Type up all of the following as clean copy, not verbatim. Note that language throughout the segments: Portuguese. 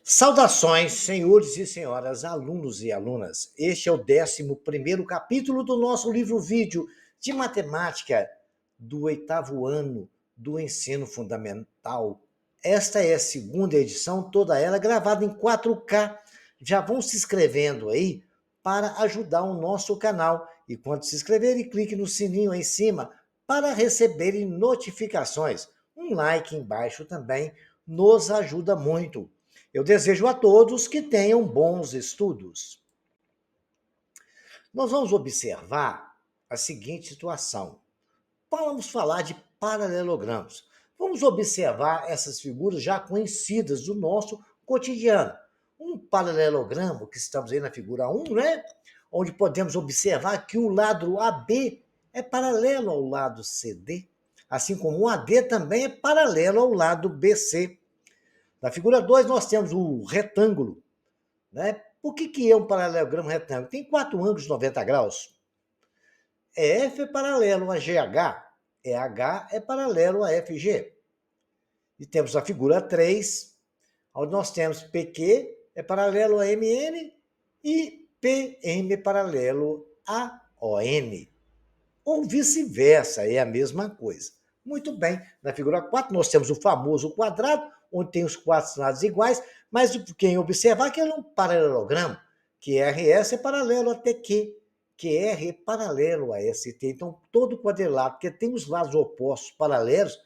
Saudações, senhores e senhoras, alunos e alunas. Este é o 11º capítulo do nosso livro-vídeo de matemática do 8º ano do ensino fundamental. Esta é a segunda edição, toda ela gravada em 4K. Já vão se inscrevendo aí para ajudar o nosso canal. E quando se inscreverem, clique no sininho aí em cima para receberem notificações. Um like embaixo também nos ajuda muito. Eu desejo a todos que tenham bons estudos. Nós vamos observar a seguinte situação. Vamos falar de paralelogramos. Vamos observar essas figuras já conhecidas do nosso cotidiano. Um paralelogramo, que estamos aí na figura 1, né? Onde podemos observar que o lado AB é paralelo ao lado CD, assim como o AD também é paralelo ao lado BC. Na figura 2, nós temos o retângulo. Né? Por que é um paralelogramo retângulo? Tem 4 ângulos de 90 graus. EF é paralelo a GH. EH é paralelo a FG. E temos a figura 3, onde nós temos PQ é paralelo a MN e PM é paralelo a ON. Ou vice-versa, é a mesma coisa. Muito bem, na figura 4 nós temos o famoso quadrado, onde tem os 4 lados iguais, mas quem observar que ele é um paralelogramo, que RS é paralelo a TQ, que R é paralelo a ST. Então, todo quadrilátero que tem os lados opostos paralelos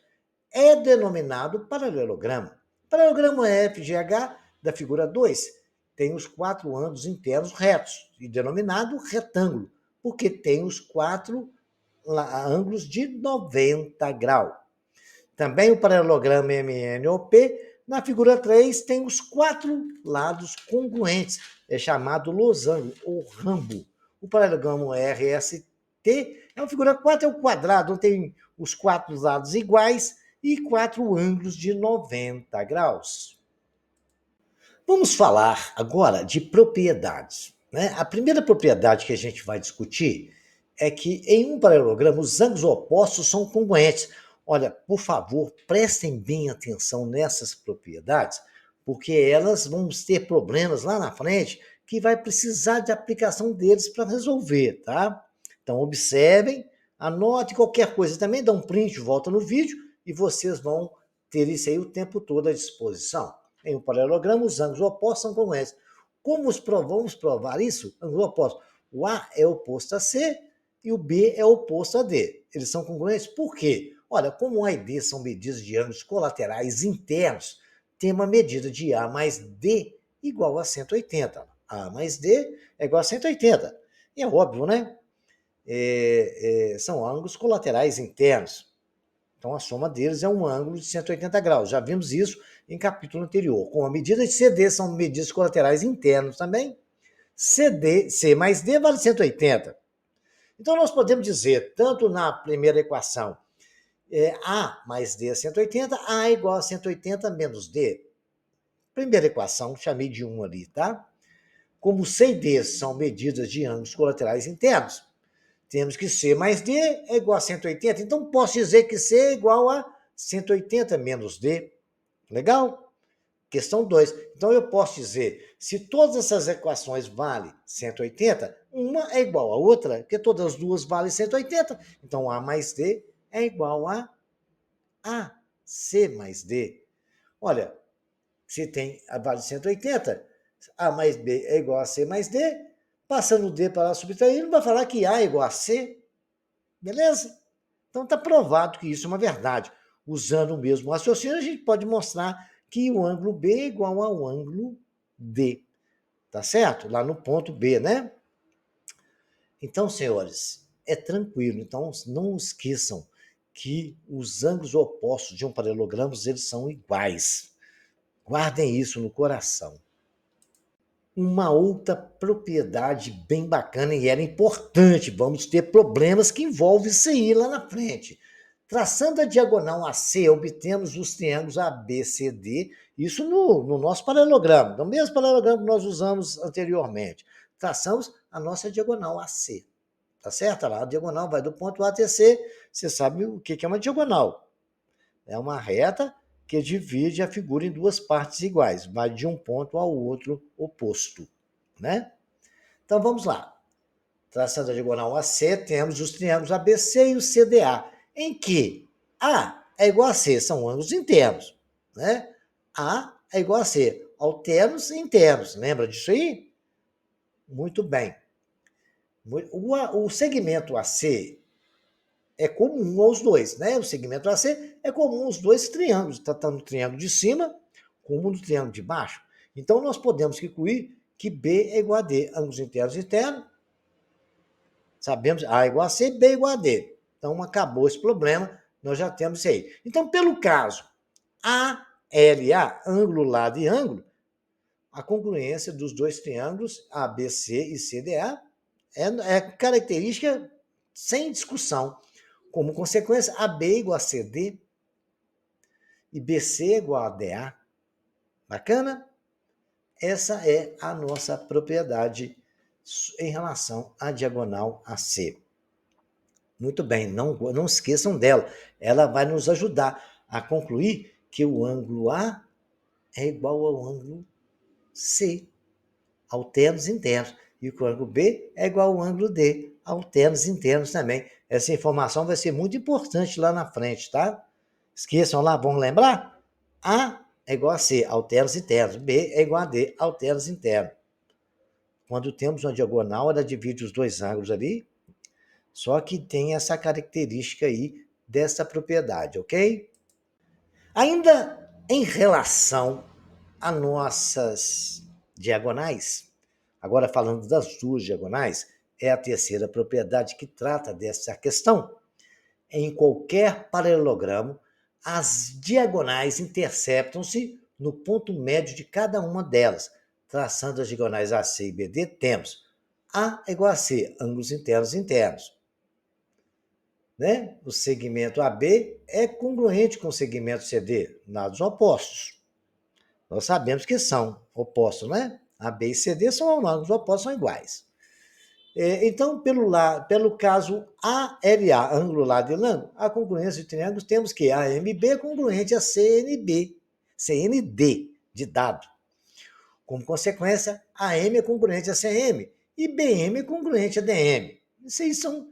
é denominado paralelogramo. Paralelogramo FGH da figura 2 tem os 4 ângulos internos retos, e denominado retângulo, porque tem os 4 ângulos de 90 graus. Também o paralelogramo MNOP, na figura 3, tem os 4 lados congruentes, é chamado losango ou rambo. O paralelogramo RST é uma figura 4, é o quadrado, onde tem os 4 lados iguais e 4 ângulos de 90 graus. Vamos falar agora de propriedades. Né? A primeira propriedade que a gente vai discutir é que em um paralelogramo os ângulos opostos são congruentes. Olha, por favor, prestem bem atenção nessas propriedades, porque elas vão ter problemas lá na frente que vai precisar de aplicação deles para resolver, tá? Então, observem, anotem qualquer coisa. Também dá um print, volta no vídeo e vocês vão ter isso aí o tempo todo à disposição. Em um paralelogramo, os ângulos opostos são congruentes. Como vamos provar isso? Ângulos opostos. O A é oposto a C e o B é oposto a D. Eles são congruentes por quê? Olha, como A e D são medidas de ângulos colaterais internos, tem uma medida de A mais D igual a 180. A mais D é igual a 180. E é óbvio, né? São ângulos colaterais internos. Então, a soma deles é um ângulo de 180 graus. Já vimos isso em capítulo anterior. Com a medida de CD, são medidas colaterais internos também. C mais D vale 180. Então, nós podemos dizer, tanto na primeira equação, A mais D é 180, A é igual a 180 menos D. Primeira equação, chamei de 1 ali, tá? Como C e D são medidas de ângulos colaterais internos, temos que C mais D é igual a 180. Então, posso dizer que C é igual a 180 menos D. Legal? Questão 2. Então, eu posso dizer, se todas essas equações valem 180, uma é igual a outra, porque todas as duas valem 180. Então, A mais D é igual a AC mais D. Olha, se tem a vale 180, A mais B é igual a C mais D, passando o D para lá subtraindo, vai falar que A é igual a C. Beleza? Então está provado que isso é uma verdade. Usando o mesmo raciocínio, a gente pode mostrar que o ângulo B é igual ao ângulo D. Tá certo? Lá no ponto B, né? Então, senhores, é tranquilo. Então, não esqueçam que os ângulos opostos de um paralelogramo, eles são iguais. Guardem isso no coração. Uma outra propriedade bem bacana e era importante, vamos ter problemas que envolvem isso aí lá na frente. Traçando a diagonal AC, obtemos os triângulos ABCD, isso no nosso paralelogramo, no mesmo paralelogramo que nós usamos anteriormente. Traçamos a nossa diagonal AC, tá certo? Lá a diagonal vai do ponto A até C, você sabe o que é uma diagonal. É uma reta que divide a figura em duas partes iguais, vai de um ponto ao outro oposto, né? Então vamos lá. Traçando a diagonal AC, temos os triângulos ABC e o CDA, em que A é igual a C, são ângulos internos, né? A é igual a C, alternos e internos. Lembra disso aí? Muito bem. O segmento AC é comum aos dois, né? O segmento AC é comum aos dois triângulos, tanto no triângulo de cima como no triângulo de baixo. Então, nós podemos concluir que B é igual a D, ângulos internos e internos. Sabemos A é igual a C, B é igual a D. Então, acabou esse problema, nós já temos isso aí. Então, pelo caso ALA, ângulo, lado e ângulo, a congruência dos dois triângulos ABC e CDA é característica sem discussão. Como consequência, AB é igual a CD e BC é igual a DA. Bacana? Essa é a nossa propriedade em relação à diagonal AC. Muito bem, não esqueçam dela. Ela vai nos ajudar a concluir que o ângulo A é igual ao ângulo C, alternos internos. E que o ângulo B é igual ao ângulo D, alternos internos também. Essa informação vai ser muito importante lá na frente, tá? Esqueçam lá, vamos lembrar? A é igual a C, alternos internos. B é igual a D, alternos internos. Quando temos uma diagonal, ela divide os dois ângulos ali, só que tem essa característica aí dessa propriedade, ok? Ainda em relação a nossas diagonais, agora falando das duas diagonais, é a terceira propriedade que trata dessa questão. Em qualquer paralelogramo, as diagonais interceptam-se no ponto médio de cada uma delas. Traçando as diagonais AC e BD, temos A é igual a C, ângulos internos internos. Né? O segmento AB é congruente com o segmento CD, lados opostos. Nós sabemos que são opostos, né? AB e CD são lados opostos, são iguais. Então, pelo caso ALA, ângulo, lado e ângulo, a congruência de triângulos, temos que AMB é congruente a CND, de dado. Como consequência, AM é congruente a CM e BM é congruente a DM. Isso aí são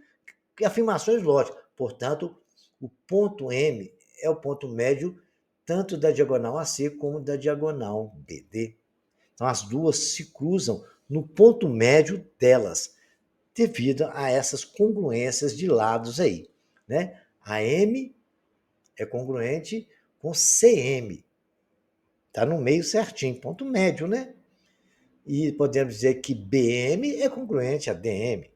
afirmações lógicas. Portanto, o ponto M é o ponto médio tanto da diagonal AC como da diagonal BD. Então, as duas se cruzam no ponto médio delas, devido a essas congruências de lados aí, né? A M é congruente com CM, tá no meio certinho, ponto médio, né? E podemos dizer que BM é congruente a DM.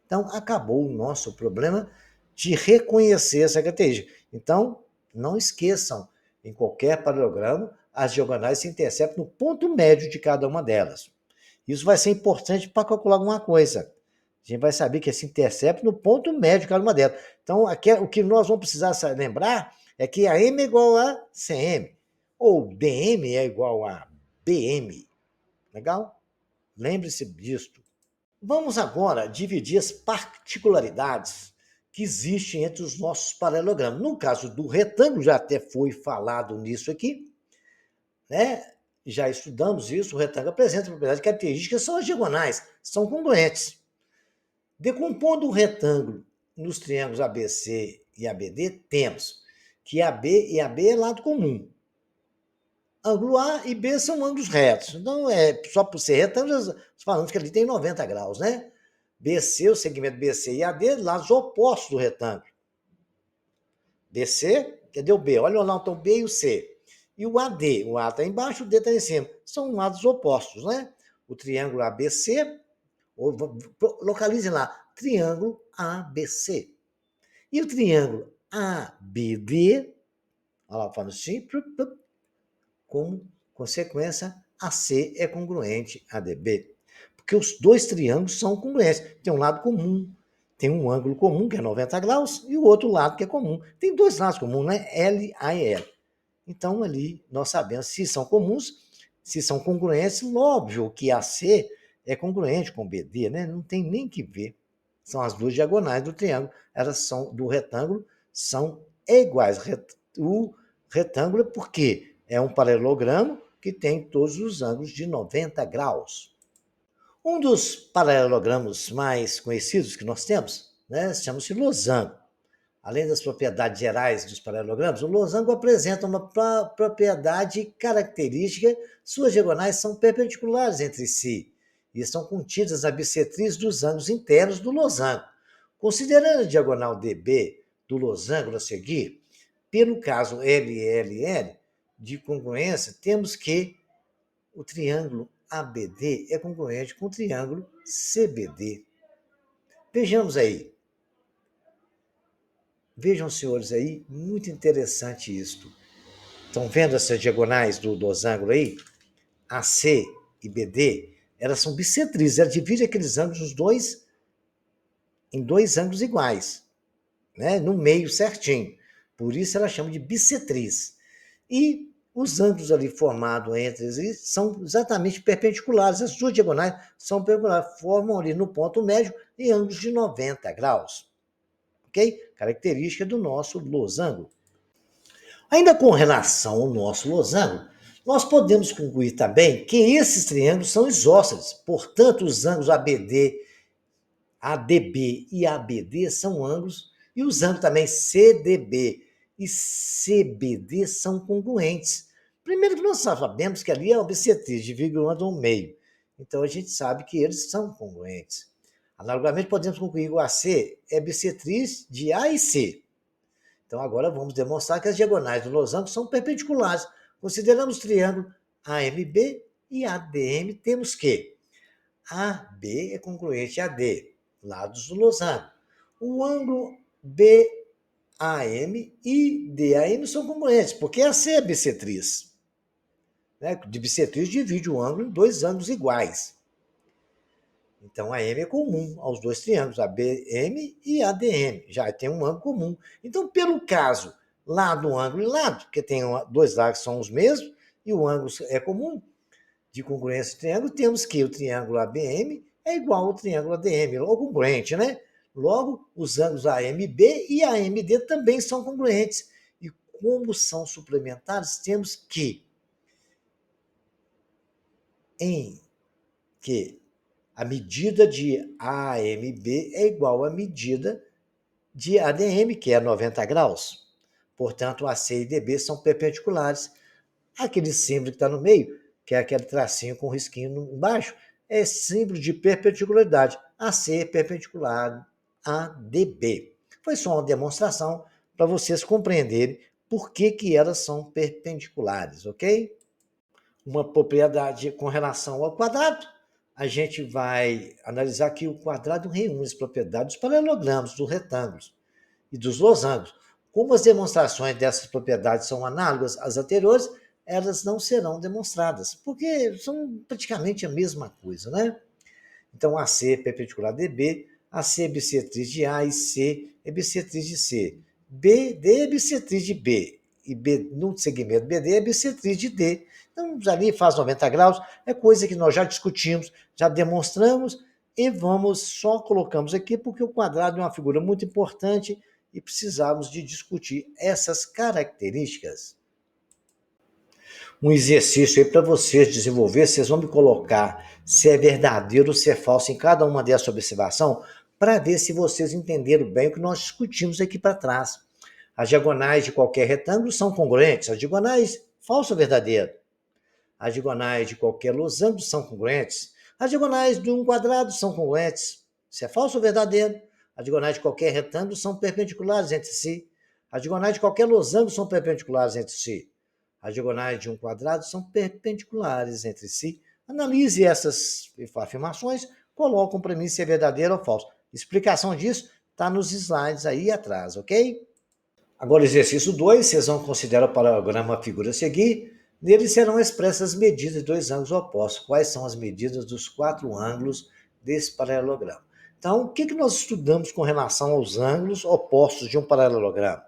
Então, acabou o nosso problema de reconhecer essa característica. Então, não esqueçam, em qualquer paralelogramo, as diagonais se interceptam no ponto médio de cada uma delas. Isso vai ser importante para calcular alguma coisa. A gente vai saber que se intercepta no ponto médio de cada uma delas. Então, aqui, o que nós vamos precisar lembrar é que a M é igual a CM, ou DM é igual a BM. Legal? Lembre-se disto. Vamos agora dividir as particularidades que existem entre os nossos paralelogramas. No caso do retângulo, já até foi falado nisso aqui, né? Já estudamos isso, o retângulo apresenta propriedades características, são as diagonais, são congruentes. Decompondo o retângulo nos triângulos ABC e ABD, temos que AB e AB é lado comum. Ângulo A e B são ângulos retos. Então, só por ser retângulo, falamos que ali tem 90 graus, né? BC, o segmento BC e AD, lados opostos do retângulo. BC, cadê o B? Olha lá, então o B e o C. E o AD, o A está embaixo, o D está em cima. São lados opostos, né? O triângulo ABC, localizem lá, triângulo ABC. E o triângulo ABD, olha lá, falando assim, como consequência, AC é congruente a DB. Porque os dois triângulos são congruentes. Tem um lado comum, tem um ângulo comum, que é 90 graus, e o outro lado que é comum. Tem dois lados comuns, né? L, A e L. Então, ali, nós sabemos se são comuns, se são congruentes. Óbvio que AC é congruente com BD, né? Não tem nem que ver. São as duas diagonais do triângulo, elas são do retângulo, são iguais. O retângulo é porque é um paralelogramo que tem todos os ângulos de 90 graus. Um dos paralelogramos mais conhecidos que nós temos, né, chama-se losango. Além das propriedades gerais dos paralelogramas, o losango apresenta uma propriedade característica: suas diagonais são perpendiculares entre si e estão contidas na bissetriz dos ângulos internos do losango. Considerando a diagonal DB do losango a seguir, pelo caso LLL de congruência, temos que o triângulo ABD é congruente com o triângulo CBD. Vejamos aí. Vejam, senhores, aí, muito interessante isto. Estão vendo essas diagonais do losango aí? AC e BD, elas são bissetrizes, ela divide aqueles ângulos em dois ângulos iguais, né? No meio certinho. Por isso ela chama de bissetriz. E os ângulos ali formados entre eles são exatamente perpendiculares. As duas diagonais são perpendiculares, formam ali no ponto médio em ângulos de 90 graus. Ok? Característica do nosso losango. Ainda com relação ao nosso losango, nós podemos concluir também que esses triângulos são isósceles. Portanto, os ângulos ABD, ADB e ABD são ângulos, e os ângulos também CDB e CBD são congruentes. Primeiro que nós sabemos que ali é uma bissetriz, divide o ângulo ao meio. Então a gente sabe que eles são congruentes. Analogamente, podemos concluir que o AC é bissetriz de A e C. Então agora vamos demonstrar que as diagonais do losango são perpendiculares. Consideramos o triângulo AMB e ADM, temos que AB é congruente a AD, lados do losango. O ângulo BAM e DAM são congruentes, porque AC é bissetriz. Né? De bissetriz divide o ângulo em dois ângulos iguais. Então, a M é comum aos dois triângulos, ABM e ADM. Já tem um ângulo comum. Então, pelo caso lado, ângulo e lado, porque tem dois lados que são os mesmos e o ângulo é comum, de congruência do triângulo, temos que o triângulo ABM é igual ao triângulo ADM, logo congruente, né? Logo, os ângulos AMB e AMD também são congruentes. E como são suplementares, temos que a medida de AMB é igual à medida de ADM, que é 90 graus. Portanto, AC e DB são perpendiculares. Aquele símbolo que está no meio, que é aquele tracinho com risquinho embaixo, é símbolo de perpendicularidade. AC é perpendicular a DB. Foi só uma demonstração para vocês compreenderem por que elas são perpendiculares, ok? Uma propriedade com relação ao quadrado, a gente vai analisar que o quadrado reúne as propriedades dos paralelogramas, dos retângulos e dos losangos. Como as demonstrações dessas propriedades são análogas às anteriores, elas não serão demonstradas, porque são praticamente a mesma coisa, né? Então, AC é perpendicular a DB, AC é bissetriz de A e C é bissetriz de C. BD é bissetriz de B, e B, no segmento BD é bissetriz de D. Então, ali faz 90 graus, é coisa que nós já discutimos, já demonstramos, e só colocamos aqui porque o quadrado é uma figura muito importante e precisamos de discutir essas características. Um exercício aí para vocês desenvolver, vocês vão me colocar se é verdadeiro ou se é falso em cada uma dessas observações, para ver se vocês entenderam bem o que nós discutimos aqui para trás. As diagonais de qualquer retângulo são congruentes. As diagonais, falso ou verdadeiro? As diagonais de qualquer losango são congruentes. As diagonais de um quadrado são congruentes. Se é falso ou verdadeiro? As diagonais de qualquer retângulo são perpendiculares entre si. As diagonais de qualquer losango são perpendiculares entre si. As diagonais de um quadrado são perpendiculares entre si. Analise essas afirmações, colocam para mim se é verdadeiro ou falso. Explicação disso está nos slides aí atrás, ok? Agora, exercício 2, vocês vão considerar o paralelograma a figura a seguir. Nele serão expressas as medidas de dois ângulos opostos. Quais são as medidas dos quatro ângulos desse paralelogramo? Então, o que nós estudamos com relação aos ângulos opostos de um paralelogramo?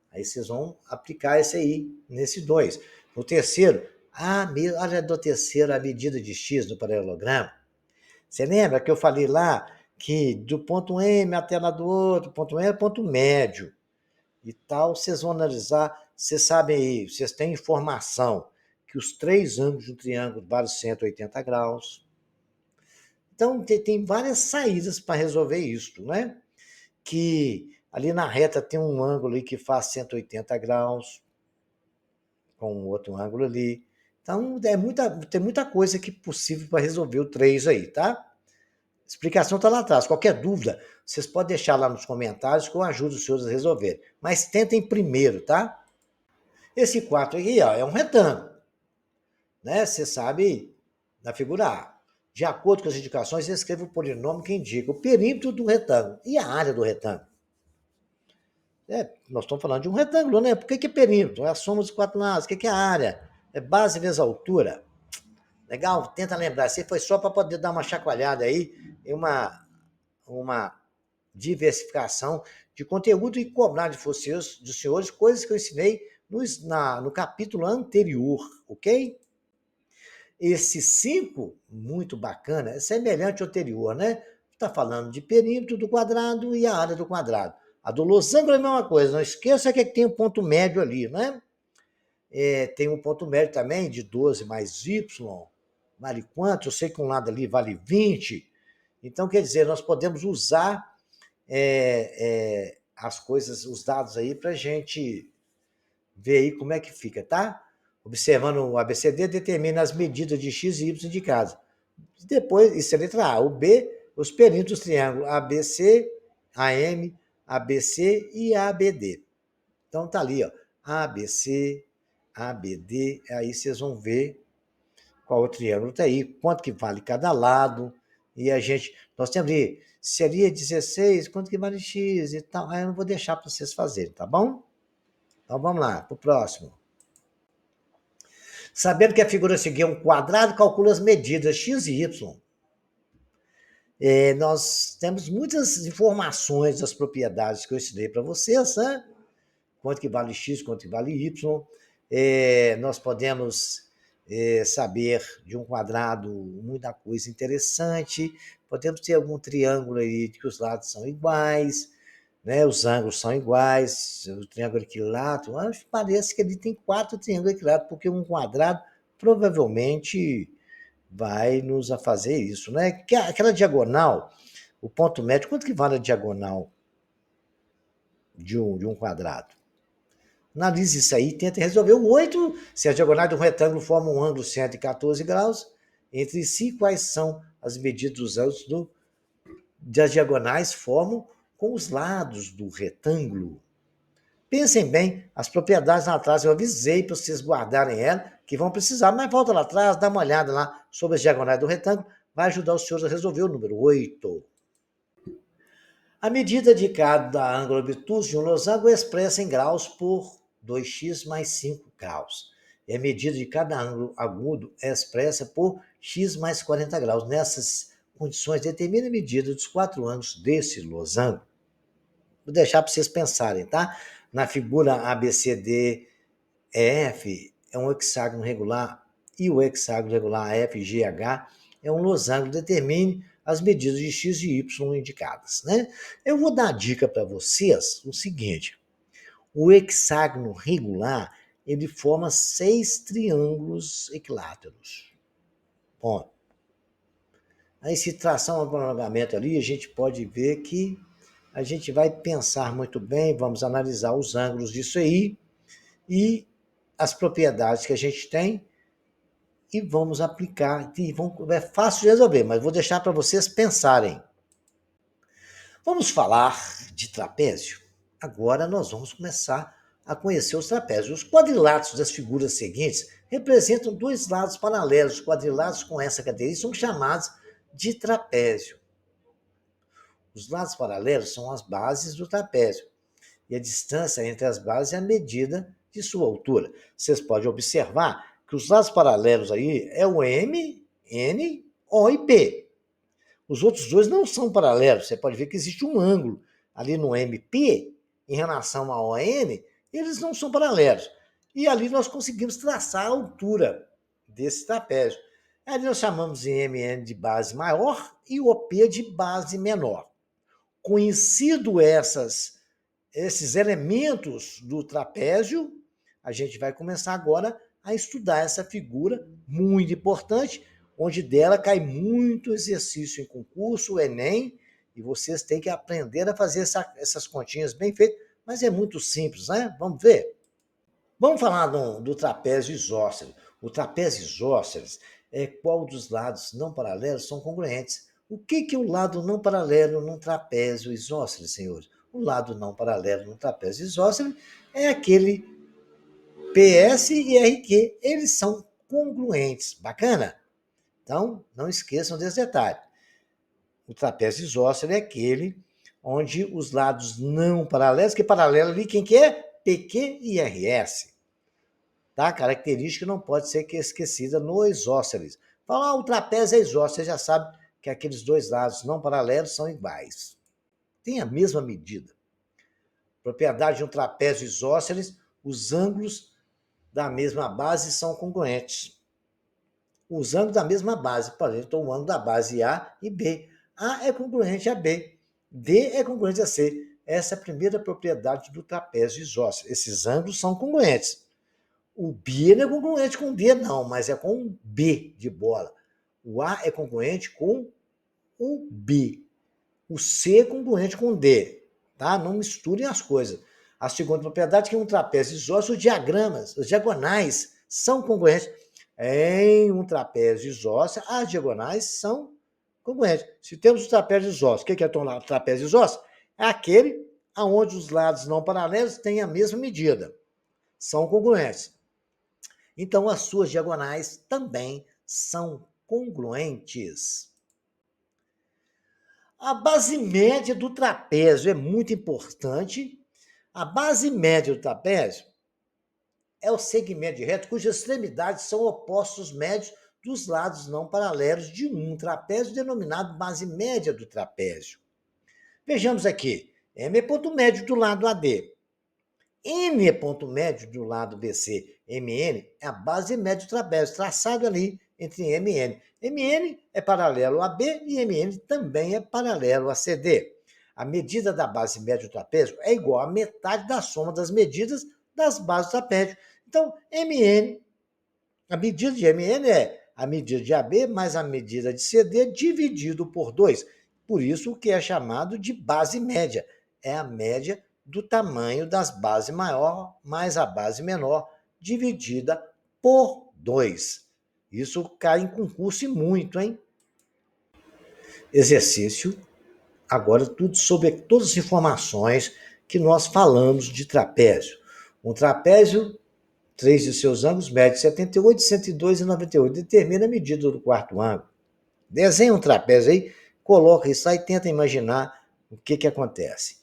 Aí vocês vão aplicar esse aí, nesse 2. No terceiro, olha do terceiro a medida de x do paralelogramo. Você lembra que eu falei lá que do ponto M até lá do outro, ponto M é ponto médio. E tal, vocês vão analisar Vocês sabem aí, vocês têm informação que os três ângulos de um triângulo valem 180 graus. Então, tem várias saídas para resolver isso, né? Que ali na reta tem um ângulo ali que faz 180 graus, com um outro ângulo ali. Então, tem muita coisa que é possível para resolver o 3 aí, tá? A explicação está lá atrás. Qualquer dúvida, vocês podem deixar lá nos comentários que eu ajudo os senhores a resolver. Mas tentem primeiro, tá? Esse 4 aqui, ó, é um retângulo, né? Você sabe da figura A. De acordo com as indicações, escreva o polinômio que indica o perímetro do retângulo e a área do retângulo. Nós estamos falando de um retângulo, né? Por que é perímetro? É a soma dos quatro lados. O que é a área? É base vezes altura. Legal? Tenta lembrar. Isso foi só para poder dar uma chacoalhada aí e uma diversificação de conteúdo e cobrar de vocês, dos senhores, coisas que eu ensinei no capítulo anterior, ok? Esse 5, muito bacana, é semelhante ao anterior, né? Está falando de perímetro do quadrado e a área do quadrado. A do losango é a mesma coisa, não esqueça que tem um ponto médio ali, né? Tem um ponto médio também de 12 mais y, vale quanto? Eu sei que um lado ali vale 20. Então, quer dizer, nós podemos usar as coisas, os dados aí para a gente ver aí como é que fica, tá? Observando o ABCD, determina as medidas de x e y indicadas. Depois, isso é a letra A. O B, os perímetros do triângulo ABC, AM, ABC e ABD. Então tá ali, ó, ABC, ABD, aí vocês vão ver qual o triângulo está aí, quanto que vale cada lado, e nós temos ali, seria 16, quanto que vale x e tal, aí eu não vou deixar para vocês fazerem, tá bom? Então vamos lá, para o próximo. Sabendo que a figura a seguir é um quadrado, calcula as medidas x e y. Nós temos muitas informações das propriedades que eu ensinei para vocês, né? Quanto que vale x, quanto que vale y. Nós podemos saber de um quadrado muita coisa interessante. Podemos ter algum triângulo aí que os lados são iguais, né? Os ângulos são iguais, o triângulo equilátero. Parece que ele tem 4 triângulos equiláteros, porque um quadrado provavelmente vai nos a fazer isso, né? Aquela diagonal, o ponto médio, quanto que vale a diagonal de um quadrado? Analise isso aí, tenta resolver o 8, se a diagonal de um retângulo forma um ângulo 114 graus, entre si, quais são as medidas dos ângulos das diagonais formam com os lados do retângulo. Pensem bem, as propriedades lá atrás, eu avisei para vocês guardarem ela, que vão precisar, mas volta lá atrás, dá uma olhada lá sobre as diagonais do retângulo, vai ajudar os senhores a resolver o número 8. A medida de cada ângulo obtuso de um losango é expressa em graus por 2x mais 5 graus. E a medida de cada ângulo agudo é expressa por x mais 40 graus. Nessas condições, determina a medida dos 4 ângulos desse losango. Vou deixar para vocês pensarem, tá? Na figura ABCDEF é um hexágono regular e o hexágono regular FGH é um losango. Determine as medidas de x e y indicadas, né? Eu vou dar a dica para vocês o seguinte: o hexágono regular ele forma 6 triângulos equiláteros. Bom, aí se traçar um prolongamento ali, a gente pode ver que a gente vai pensar muito bem, vamos analisar os ângulos disso aí e as propriedades que a gente tem e vamos aplicar. É fácil de resolver, mas vou deixar para vocês pensarem. Vamos falar de trapézio? Agora nós vamos começar a conhecer os trapézios. Os quadriláteros das figuras seguintes representam dois lados paralelos. Os quadriláteros com essa característica são chamados de trapézio. Os lados paralelos são as bases do trapézio. E a distância entre as bases é a medida de sua altura. Vocês podem observar que os lados paralelos aí é o M, N, O e P. Os outros dois não são paralelos. Você pode ver que existe um ângulo ali no MP em relação ao ON, eles não são paralelos. E ali nós conseguimos traçar a altura desse trapézio. Ali nós chamamos de MN de base maior e OP de base menor. Conhecido esses elementos do trapézio, a gente vai começar agora a estudar essa figura muito importante, onde dela cai muito exercício em concurso, o Enem, e vocês têm que aprender a fazer essas continhas bem feitas, mas é muito simples, né? Vamos ver? Vamos falar do trapézio isósceles. O trapézio isósceles é qual dos lados não paralelos são congruentes. O que é o lado não paralelo num trapézio isósceles, senhores? O lado não paralelo no trapézio isósceles é aquele PS e RQ. Eles são congruentes. Bacana? Então, não esqueçam desse detalhe. O trapézio isósceles é aquele onde os lados não paralelos, que paralelo ali, quem que é? PQ e RS. Tá? Característica não pode ser esquecida no isósceles. Falar o trapézio é isósceles, você já sabe que aqueles dois lados não paralelos são iguais. Tem a mesma medida. Propriedade de um trapézio isósceles, os ângulos da mesma base são congruentes. Os ângulos da mesma base, por exemplo, o ângulo da base A e B. A é congruente a B, D é congruente a C. Essa é a primeira propriedade do trapézio isósceles. Esses ângulos são congruentes. O B não é congruente com o D, não, mas é com o B de bola. O A é congruente com o B. O C é congruente com o D. Tá? Não misturem as coisas. A segunda propriedade é que em um trapézio isósceles, os diagramas, os diagonais, são congruentes. Em um trapézio isósceles, as diagonais são congruentes. Se temos o trapézio isósceles, o que é o trapézio isósceles? É aquele onde os lados não paralelos têm a mesma medida. São congruentes. Então, as suas diagonais também são congruentes. A base média do trapézio é muito importante. A base média do trapézio é o segmento de reto cujas extremidades são opostos médios dos lados não paralelos de um trapézio, denominado base média do trapézio. Vejamos aqui, M é ponto médio do lado AD. N é ponto médio do lado BC. MN é a base média do trapézio, traçado ali entre M e N. MN é paralelo a B e MN também é paralelo a CD. A medida da base média do trapézio é igual à metade da soma das medidas das bases do trapézio. Então, MN, a medida de MN é a medida de AB mais a medida de CD dividido por 2. Por isso, o que é chamado de base média. É a média do tamanho das bases maior mais a base menor, dividida por 2. Isso cai em concurso e muito, hein? Exercício. Agora, tudo sobre todas as informações que nós falamos de trapézio. Um trapézio, 3 de seus ângulos, mede 78, 102 e 98. Determina a medida do quarto ângulo. Desenha um trapézio aí, coloca isso aí e tenta imaginar o que acontece.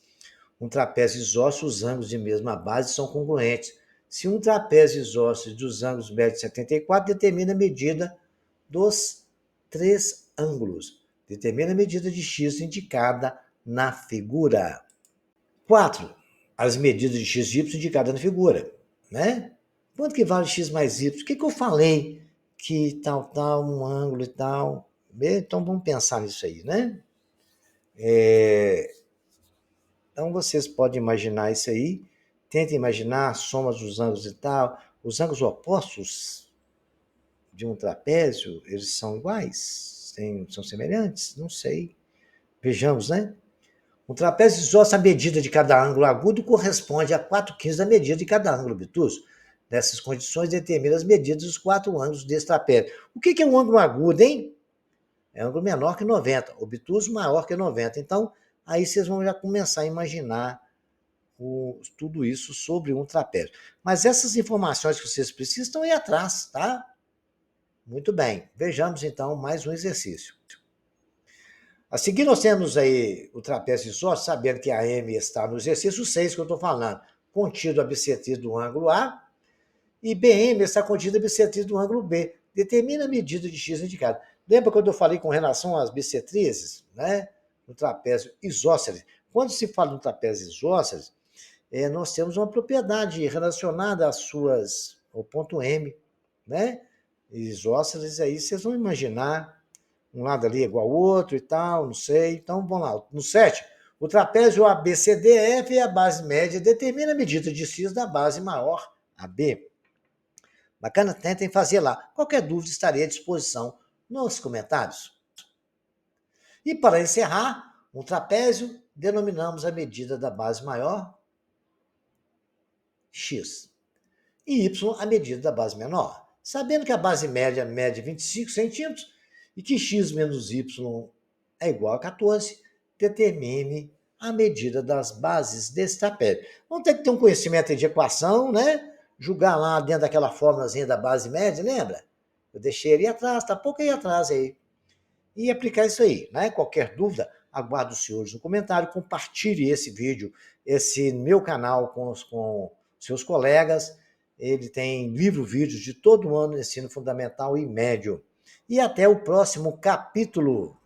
Um trapézio isósceles, os ângulos de mesma base são congruentes. Se um trapézio isósceles dos ângulos mede 74, determina a medida dos 3 ângulos. Determina a medida de x indicada na figura. 4. As medidas de x e y indicadas na figura. Né? Quanto que vale x mais y? O que eu falei? Que tal, um ângulo e tal. Então vamos pensar nisso aí, né? Então vocês podem imaginar isso aí. Tentem imaginar a soma dos ângulos e tal. Os ângulos opostos de um trapézio, eles são iguais? São semelhantes? Não sei. Vejamos, né? Um trapézio isósceles, a medida de cada ângulo agudo corresponde a 4/15 da medida de cada ângulo obtuso. Nessas condições, determina as medidas dos 4 ângulos desse trapézio. O que é um ângulo agudo, hein? É um ângulo menor que 90, obtuso maior que 90. Então, aí vocês vão já começar a imaginar tudo isso sobre um trapézio. Mas essas informações que vocês precisam estão aí atrás, tá? Muito bem. Vejamos, então, mais um exercício. A seguir, nós temos aí o trapézio isósceles, sabendo que a M está no exercício 6 que eu estou falando, contido a bissetriz do ângulo A, e BM está contida a bissetriz do ângulo B. Determina a medida de x indicada. Lembra quando eu falei com relação às bissetrizes, né? No trapézio isósceles. Quando se fala no trapézio isósceles, nós temos uma propriedade relacionada ao ponto M, né? Isósceles, aí vocês vão imaginar um lado ali é igual ao outro e tal, não sei. Então, vamos lá. No 7, o trapézio ABCDF é a base média, determina a medida de x da base maior A B. Bacana? Tentem fazer lá. Qualquer dúvida estarei à disposição nos comentários. E para encerrar, um trapézio, denominamos a medida da base maior, x, e y a medida da base menor. Sabendo que a base média mede 25 centímetros e que x menos y é igual a 14, determine a medida das bases desse trapézio. Vamos ter que ter um conhecimento de equação, né? Jogar lá dentro daquela fórmulazinha da base média, lembra? Eu deixei ali atrás, tá pouco aí atrás aí. E aplicar isso aí, né? Qualquer dúvida, aguardo os senhores no comentário, compartilhe esse vídeo, esse meu canal com seus colegas. Ele tem vídeos de todo ano, ensino fundamental e médio. E até o próximo capítulo.